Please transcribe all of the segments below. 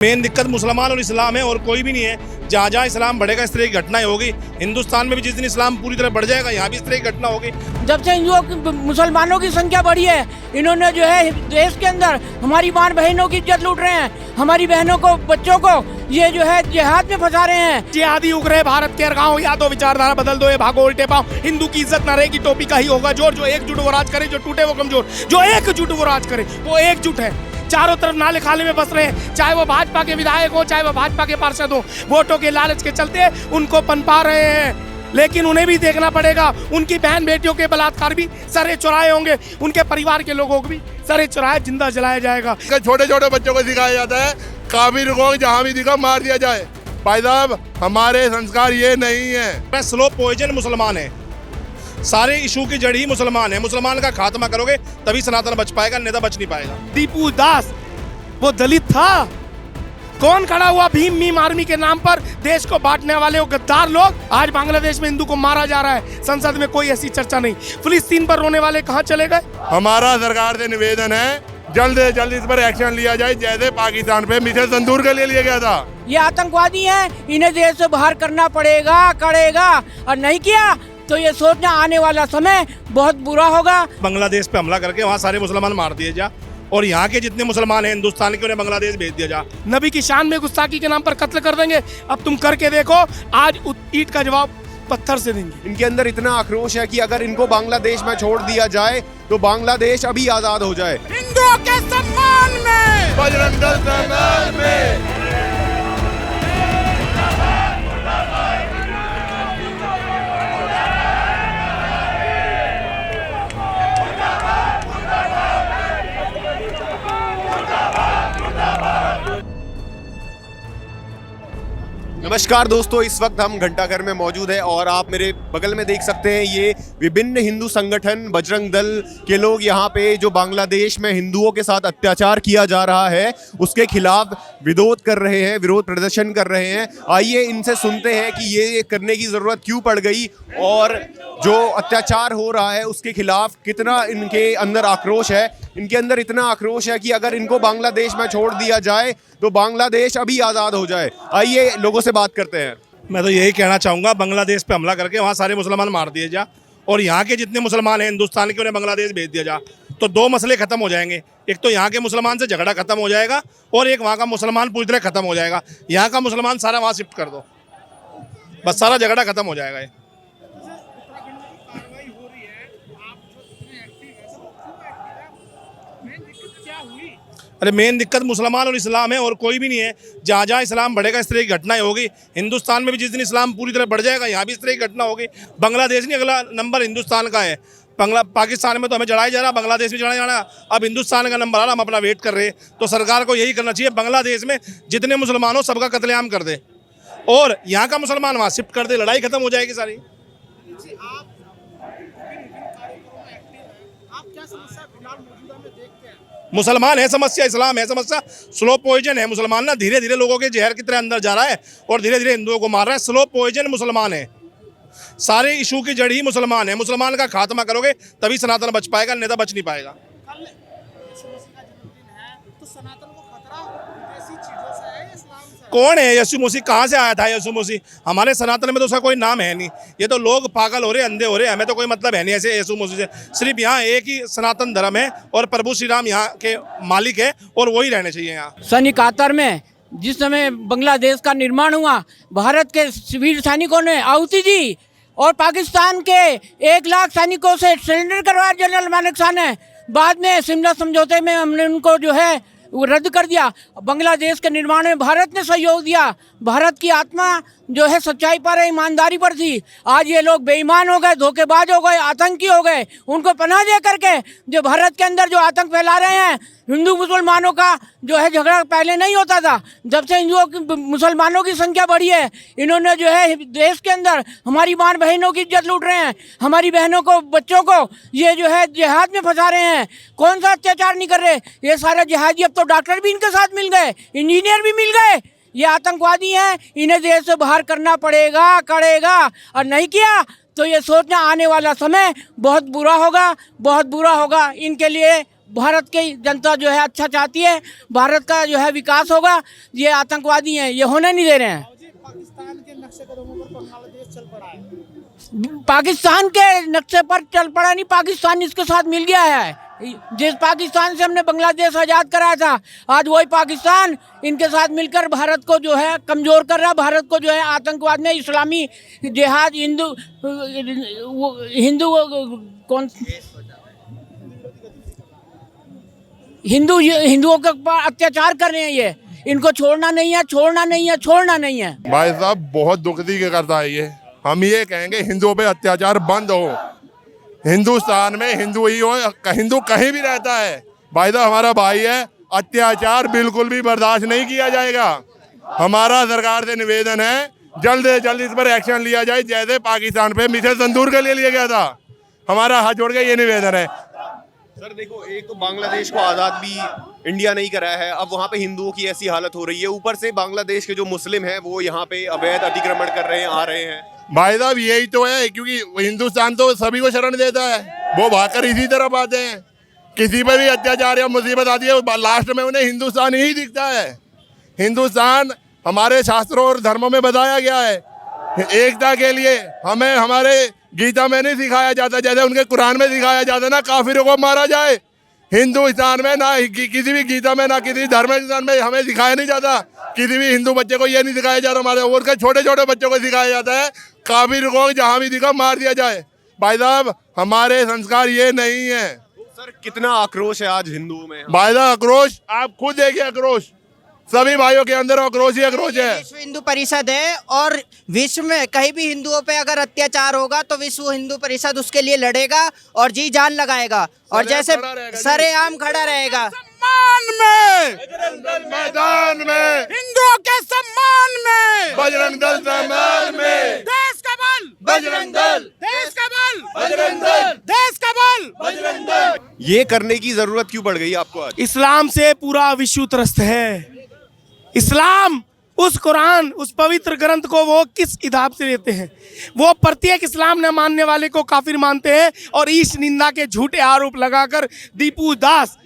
Main दिक्कत मुसलमान और इस्लाम है और कोई भी नहीं है। जहाँ जहाँ इस्लाम बढ़ेगा इस तरह की घटनाएं होगी। हिंदुस्तान में भी जिस दिन इस्लाम पूरी तरह बढ़ जाएगा यहाँ भी इस तरह की घटना होगी। जब से हिंदुओं मुसलमानों की संख्या बढ़ी है, इन्होंने जो है देश के अंदर हमारी मां बहनों की इज्जत लूट रहे हैं, हमारी बहनों को बच्चों को ये जो है जिहाद में फंसा रहे हैं। जिहादी उग्र भारत के गाँव, या तो विचारधारा बदल दो, ये भागो उल्टे पाओ। हिंदू की इज्जत न रहेगी, टोपी का ही होगा जोर। जो एकजुट वो राज करे, जो टूटे वो कमजोर। जो एकजुट वो राज करे, वो एकजुट है। चारों तरफ नाले खाले में बस रहे हैं, चाहे वो भाजपा के विधायक हो, चाहे वो भाजपा के पार्षद हो। वोटों के लालच के चलते उनको पनपा रहे हैं, लेकिन उन्हें भी देखना पड़ेगा। उनकी बहन बेटियों के बलात्कार भी सरे चुराए होंगे, उनके परिवार के लोगों को भी सरे चुराए जिंदा जलाया जाएगा। छोटे छोटे बच्चों को सिखाया जाता है काबिल को जहाँ भी दिखा मार दिया जाए। भाई साहब, हमारे संस्कार ये नहीं है। स्लो पॉइजन मुसलमान है, सारे इशू की जड़ ही मुसलमान है। मुसलमान का खात्मा करोगे तभी सनातन बच पाएगा, नहीं तो बच नहीं पाएगा। दीपू दास वो दलित था। कौन खड़ा हुआ भीम मीम आर्मी के नाम पर देश को बांटने वाले वो गद्दार लोग? आज बांग्लादेश में हिंदू को मारा जा रहा है, संसद में कोई ऐसी चर्चा नहीं। फिलिस्तीन पर रोने वाले कहाँ चले गए? हमारा सरकार से निवेदन है जल्द से जल्द इस पर एक्शन लिया जाए, जैसे पाकिस्तान पे मिशन संदूर के लिए लिया गया था। ये आतंकवादी हैं, इन्हें देश से बाहर करना पड़ेगा, करेगा। और नहीं किया तो ये सोचना आने वाला समय बहुत बुरा होगा। बांग्लादेश पे हमला करके वहाँ सारे मुसलमान मार दिए जा, और यहाँ के जितने मुसलमान हैं हिंदुस्तान के उन्हें बांग्लादेश भेज दिया जा। नबी की शान में गुस्ताखी के नाम पर कत्ल कर देंगे। अब तुम करके देखो, आज ईंट का जवाब पत्थर से देंगे। इनके अंदर इतना आक्रोश है कि अगर इनको बांग्लादेश में छोड़ दिया जाए तो बांग्लादेश अभी आजाद हो जाए। हिंदुओं के सम्मान में, बजरंग दल सम्मान में। नमस्कार दोस्तों, इस वक्त हम घंटाघर में मौजूद है और आप मेरे बगल में देख सकते हैं ये विभिन्न हिंदू संगठन बजरंग दल के लोग यहाँ पे जो बांग्लादेश में हिंदुओं के साथ अत्याचार किया जा रहा है उसके खिलाफ विरोध कर रहे हैं, विरोध प्रदर्शन कर रहे हैं। आइए इनसे सुनते हैं कि ये करने की ज़रूरत क्यों पड़ गई और जो अत्याचार हो रहा है उसके खिलाफ कितना इनके अंदर आक्रोश है। इनके अंदर इतना आक्रोश है कि अगर इनको बांग्लादेश में छोड़ दिया जाए तो बांग्लादेश अभी आज़ाद हो जाए। आइए लोगों से बात करते हैं। मैं तो यही कहना चाहूँगा, बांग्लादेश पे हमला करके वहाँ सारे मुसलमान मार दिए जा, और यहाँ के जितने मुसलमान हैं हिंदुस्तान के उन्हें बांग्लादेश भेज दिया जा। तो दो मसले खत्म हो जाएंगे, एक तो यहाँ के मुसलमान से झगड़ा खत्म हो जाएगा, और एक वहाँ का मुसलमान पूरी तरह खत्म हो जाएगा। यहाँ का मुसलमान सारा वहाँ शिफ्ट कर दो, बस सारा झगड़ा खत्म हो जाएगा। अरे मेन दिक्कत मुसलमान और इस्लाम है और कोई भी नहीं है। जहाँ जहाँ इस्लाम बढ़ेगा इस तरह की घटनाएं होगी। हिंदुस्तान में भी जिस दिन इस्लाम पूरी तरह बढ़ जाएगा यहाँ भी इस तरह की घटना होगी। बांग्लादेश नहीं, अगला नंबर हिंदुस्तान का है। पाकिस्तान में तो हमें जड़ाया जा रहा, बांग्लादेश में जड़ाया जा रहा, अब हिंदुस्तान का नंबर आ रहा, हम अपना वेट कर रहे हैं। तो सरकार को यही करना चाहिए, बांग्लादेश में जितने मुसलमान हो सबका कत्लेआम कर दे और यहाँ का मुसलमान वहाँ शिफ्ट कर दे, लड़ाई खत्म हो जाएगी सारी। मुसलमान है समस्या, इस्लाम है समस्या। स्लो पॉइजन है मुसलमान ना, धीरे धीरे लोगों के जहर की तरह अंदर जा रहा है और धीरे धीरे हिंदुओं को मार रहा है। स्लो पॉइजन मुसलमान है, सारे इशू की जड़ ही मुसलमान है। मुसलमान का खात्मा करोगे तभी सनातन बच पाएगा, नहीं तो बच नहीं पाएगा। कौन है यीशु मसीह? कहाँ से आया था यीशु मसीह? हमारे सनातन में तो उसका कोई नाम है नहीं। ये तो लोग पागल हो रहे, अंधे हो रहे, हमें तो कोई मतलब है नहीं ऐसे यीशु मसीह से। सिर्फ यहाँ एक ही सनातन धर्म है और प्रभु श्री राम यहाँ के मालिक है और वही रहने चाहिए। यहाँ सन 71 में जिस समय बांग्लादेश का निर्माण हुआ, भारत के वीर सैनिकों ने आहुति दी और पाकिस्तान के 1 लाख सैनिकों से सरेंडर करवाया जनरल मानेकशॉ ने। बाद में शिमला समझौते में हमने उनको जो है वो रद्द कर दिया। बांग्लादेश के निर्माण में भारत ने सहयोग दिया। भारत की आत्मा जो है सच्चाई पर है, ईमानदारी पर थी। आज ये लोग बेईमान हो गए, धोखेबाज हो गए, आतंकी हो गए। उनको पनाह दे करके जो भारत के अंदर जो आतंक फैला रहे हैं, हिंदू मुसलमानों का जो है झगड़ा पहले नहीं होता था। जब से हिंदुओं की मुसलमानों की संख्या बढ़ी है, इन्होंने जो है देश के अंदर हमारी मां बहनों की इज्जत लूट रहे हैं, हमारी बहनों को बच्चों को ये जो है जिहाद में फंसा रहे हैं। कौन सा अत्याचार नहीं कर रहे ये सारे जिहादी? अब तो डॉक्टर भी इनके साथ मिल गए, इंजीनियर भी मिल गए। ये आतंकवादी हैं, इन्हें देश से बाहर करना पड़ेगा, करेगा। और नहीं किया तो ये सोचना आने वाला समय बहुत बुरा होगा, बहुत बुरा होगा। इनके लिए भारत की जनता जो है अच्छा चाहती है, भारत का जो है विकास होगा। ये आतंकवादी हैं, ये होने नहीं दे रहे हैं। पाकिस्तान के नक्शे कदमों पर बांग्लादेश चल पड़ा है। पाकिस्तान के नक्शे पर चल पड़ा नहीं, पाकिस्तान इसके साथ मिल गया है। जिस पाकिस्तान से हमने बांग्लादेश आज़ाद कराया था, आज वही पाकिस्तान इनके साथ मिलकर भारत को जो है कमज़ोर कर रहा है। भारत को जो है आतंकवाद में इस्लामी जिहाद, हिंदुओं के ऊपर अत्याचार कर रहे हैं। ये इनको छोड़ना नहीं है, छोड़ना नहीं है, छोड़ना नहीं है। भाई साहब बहुत दुख दी करता है ये। हम ये कहेंगे हिंदुओं पे अत्याचार बंद हो। हिंदुस्तान में हिंदू ही हो, हिंदू कहीं भी रहता है, भाई साहब हमारा भाई है। अत्याचार बिल्कुल भी बर्दाश्त नहीं किया जाएगा। हमारा सरकार से निवेदन है जल्द से जल्द इस पर एक्शन लिया जाए, जैसे पाकिस्तान पे मिसाइल तंदूर के लिए लिया गया था। हमारा हाथ जोड़ के ये निवेदन है। सर देखो, एक तो बांग्लादेश को आज़ाद भी इंडिया नहीं कराया है, अब वहाँ पे हिंदुओं की ऐसी हालत हो रही है, ऊपर से बांग्लादेश के जो मुस्लिम हैं वो यहाँ पे अवैध अतिक्रमण कर रहे हैं, आ रहे हैं। भाई साहब यही तो है, क्योंकि हिंदुस्तान तो सभी को शरण देता है, वो भागकर इसी तरफ आते हैं। किसी पर भी अत्याचार या मुसीबत आती है, लास्ट में उन्हें हिंदुस्तान ही दिखता है। हिंदुस्तान हमारे शास्त्रों और धर्मों में बताया गया है एकता के लिए। हमें हमारे गीता में नहीं सिखाया जाता, जैसे उनके कुरान में सिखाया जाता ना काफिरों को मारा जाए। हिंदुस्तान में ना किसी भी गीता में, ना किसी धर्म में हमें सिखाया नहीं जाता। किसी भी हिंदू बच्चे को ये नहीं सिखाया जाता, हमारे और के छोटे छोटे बच्चों को सिखाया जाता है काफिर को जहाँ भी दिखा मार दिया जाए। भाई साहब हमारे संस्कार ये नहीं है। सर कितना आक्रोश है आज हिंदुओं में। भाई साहब आक्रोश आप खुद देखिए, आक्रोश सभी भाइयों के अंदर आक्रोश ही आक्रोश है। विश्व हिंदू परिषद है और विश्व में कहीं भी हिंदुओं पे अगर अत्याचार होगा तो विश्व हिंदू परिषद उसके लिए लड़ेगा और जी जान लगाएगा और जैसे सरेआम खड़ा रहेगा। सम्मान में, मैदान में, हिंदुओं के सम्मान में, बजरंग दल सम्मान में, देश का बल, बजरंग दल, देश का बल, बजरंग दल, देश का बल, बजरंग दल। ये करने की जरूरत क्यों पड़ गई आपको आज? इस्लाम से पूरा विश्व त्रस्त है। इस्लाम उस कुरान, उस पवित्र ग्रंथ को वो किस हिसाब से लेते हैं? वो प्रत्येक इस्लाम न मानने वाले को काफिर मानते हैं और ईश निंदा के झूठे आरोप लगाकर दीपू दास,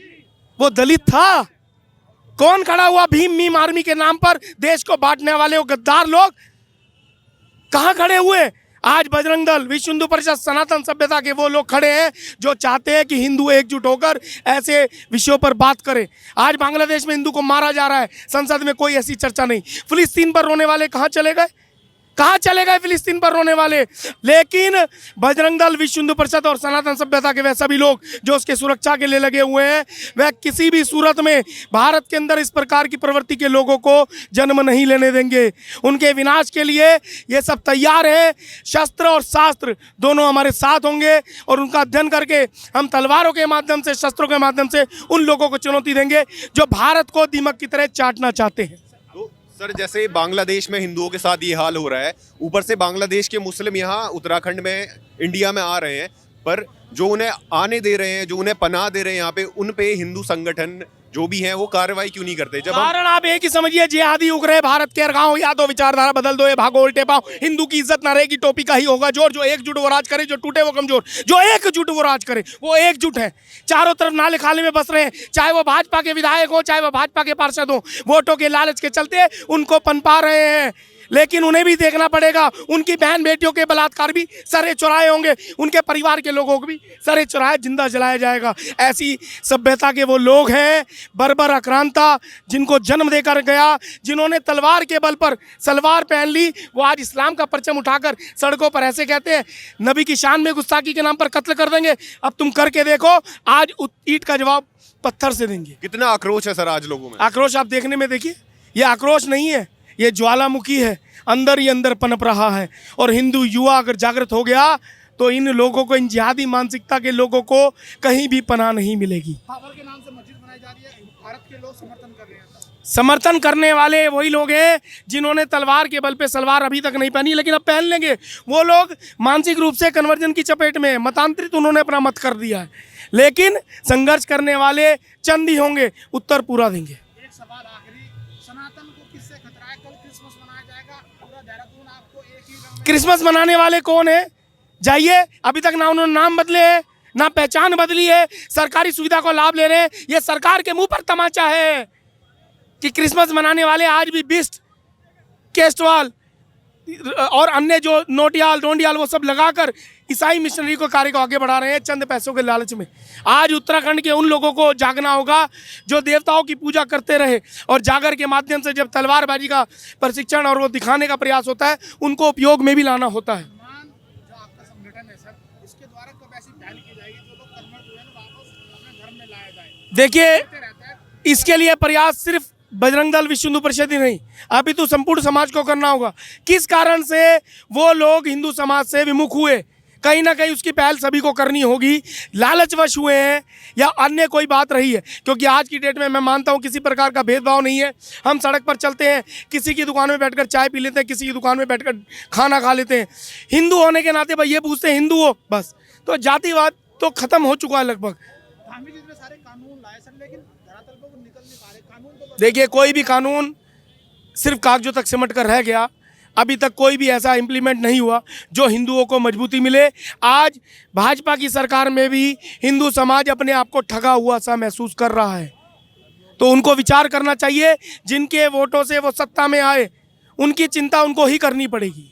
वो दलित था, कौन खड़ा हुआ भीम मीम आर्मी के नाम पर देश को बांटने वाले वो गद्दार लोग कहाँ खड़े हुए? आज बजरंग दल, विश्व हिंदू परिषद, सनातन सभ्यता के वो लोग खड़े हैं जो चाहते हैं कि हिंदू एकजुट होकर ऐसे विषयों पर बात करें। आज बांग्लादेश में हिंदू को मारा जा रहा है, संसद में कोई ऐसी चर्चा नहीं। फिलिस्तीन पर रोने वाले कहाँ चले गए? कहाँ चले गए फिलिस्तीन पर रोने वाले? लेकिन बजरंग दल, विश्व हिंदू परिषद और सनातन सभ्यता के वह सभी लोग जो उसके सुरक्षा के लिए लगे हुए हैं, वह किसी भी सूरत में भारत के अंदर इस प्रकार की प्रवृत्ति के लोगों को जन्म नहीं लेने देंगे। उनके विनाश के लिए ये सब तैयार है। शस्त्र और शास्त्र दोनों हमारे साथ होंगे और उनका अध्ययन करके हम तलवारों के माध्यम से, शस्त्रों के माध्यम से उन लोगों को चुनौती देंगे जो भारत को दीमक की तरह चाटना चाहते हैं। सर जैसे बांग्लादेश में हिंदुओं के साथ ये हाल हो रहा है, ऊपर से बांग्लादेश के मुस्लिम यहाँ उत्तराखंड में, इंडिया में आ रहे हैं, पर जो उन्हें आने दे रहे हैं, जो उन्हें पनाह दे रहे हैं यहाँ पे, उन पे हिंदू संगठन जो भी हैं वो कार्रवाई क्यों नहीं करते? जब कारण आप एक ही समझिए, जिहादी उग्र भारत के गाँव, या तो विचारधारा बदल दो, ये भागो उल्टे पाओ। हिंदू की इज्जत ना रहेगी, टोपी का ही होगा जोर। जो एकजुट वो राज करे, जो टूटे वो कमजोर। जो एकजुट वो राज करे, वो एकजुट है। चारों तरफ नाले खाले में बस रहे हैं, चाहे वो भाजपा के विधायक हो, चाहे वो भाजपा के पार्षद हो, वोटों के लालच के चलते उनको पनपा रहे हैं। लेकिन उन्हें भी देखना पड़ेगा, उनकी बहन बेटियों के बलात्कार भी सरे चुराए होंगे, उनके परिवार के लोगों को भी सरे चुराए जिंदा जलाया जाएगा। ऐसी सभ्यता के वो लोग हैं, बर्बर आक्रांता, जिनको जन्म देकर गया, जिन्होंने तलवार के बल पर सलवार पहन ली, वो आज इस्लाम का परचम उठाकर सड़कों पर ऐसे कहते हैं नबी की शान में गुस्ताखी के नाम पर कत्ल कर देंगे। अब तुम करके देखो, आज ईंट का जवाब पत्थर से देंगे। कितना आक्रोश है सर आज लोगों में? आक्रोश आप देखने में देखिए, ये आक्रोश नहीं है, ये ज्वालामुखी है, अंदर ही अंदर पनप रहा है। और हिंदू युवा अगर जागृत हो गया तो इन लोगों को, इन जिहादी मानसिकता के लोगों को कहीं भी पनाह नहीं मिलेगी। बाबर के नाम से मस्जिद बनाई जा रही है, भारत के लोग समर्थन कर रहे हैं। समर्थन करने वाले वही लोग हैं जिन्होंने तलवार के बल पे सलवार अभी तक नहीं पहनी, लेकिन अब पहन लेंगे। वो लोग मानसिक रूप से कन्वर्जन की चपेट में, मतांतरित उन्होंने अपना मत कर दिया है। लेकिन संघर्ष करने वाले चंद ही होंगे, उत्तर पूरा देंगे। एक सवाल आखिरी, सनातन को किससे खतरा है? कल क्रिसमस मनाया जाएगा, पूरा देहरादून आपको एक ही क्रिसमस मनाने वाले कौन है? जाइए, अभी तक ना उन्होंने नाम बदले हैं, ना पहचान बदली है, सरकारी सुविधा को लाभ ले रहे हैं। ये सरकार के मुंह पर तमाचा है कि क्रिसमस मनाने वाले आज भी बिस्ट, केस्टवाल और अन्य जो नोटियाल डोंडियाल वो सब लगाकर ईसाई मिशनरी को कार्य को आगे बढ़ा रहे हैं चंद पैसों के लालच में। आज उत्तराखंड के उन लोगों को जागना होगा जो देवताओं की पूजा करते रहे, और जागर के माध्यम से जब तलवारबाजी का प्रशिक्षण और वो दिखाने का प्रयास होता है, उनको उपयोग में भी लाना होता है। देखिए, इसके लिए प्रयास सिर्फ बजरंग दल विश्व हिंदू परिषद ही नहीं, अभी तो संपूर्ण समाज को करना होगा। किस कारण से वो लोग हिंदू समाज से विमुख हुए, कहीं ना कहीं उसकी पहल सभी को करनी होगी। लालचवश हुए हैं या अन्य कोई बात रही है, क्योंकि आज की डेट में मैं मानता हूँ किसी प्रकार का भेदभाव नहीं है। हम सड़क पर चलते हैं, किसी की दुकान में बैठकर चाय पी लेते हैं, किसी की दुकान में बैठकर खाना खा लेते हैं। हिंदू होने के नाते भाई ये पूछते हैं हिंदू हो, बस। तो जातिवाद तो खत्म हो चुका है लगभग। देखिए, कोई भी कानून सिर्फ कागजों तक सिमट कर रह गया, अभी तक कोई भी ऐसा इम्प्लीमेंट नहीं हुआ जो हिंदुओं को मजबूती मिले। आज भाजपा की सरकार में भी हिंदू समाज अपने आप को ठगा हुआ सा महसूस कर रहा है, तो उनको विचार करना चाहिए। जिनके वोटों से वो सत्ता में आए, उनकी चिंता उनको ही करनी पड़ेगी।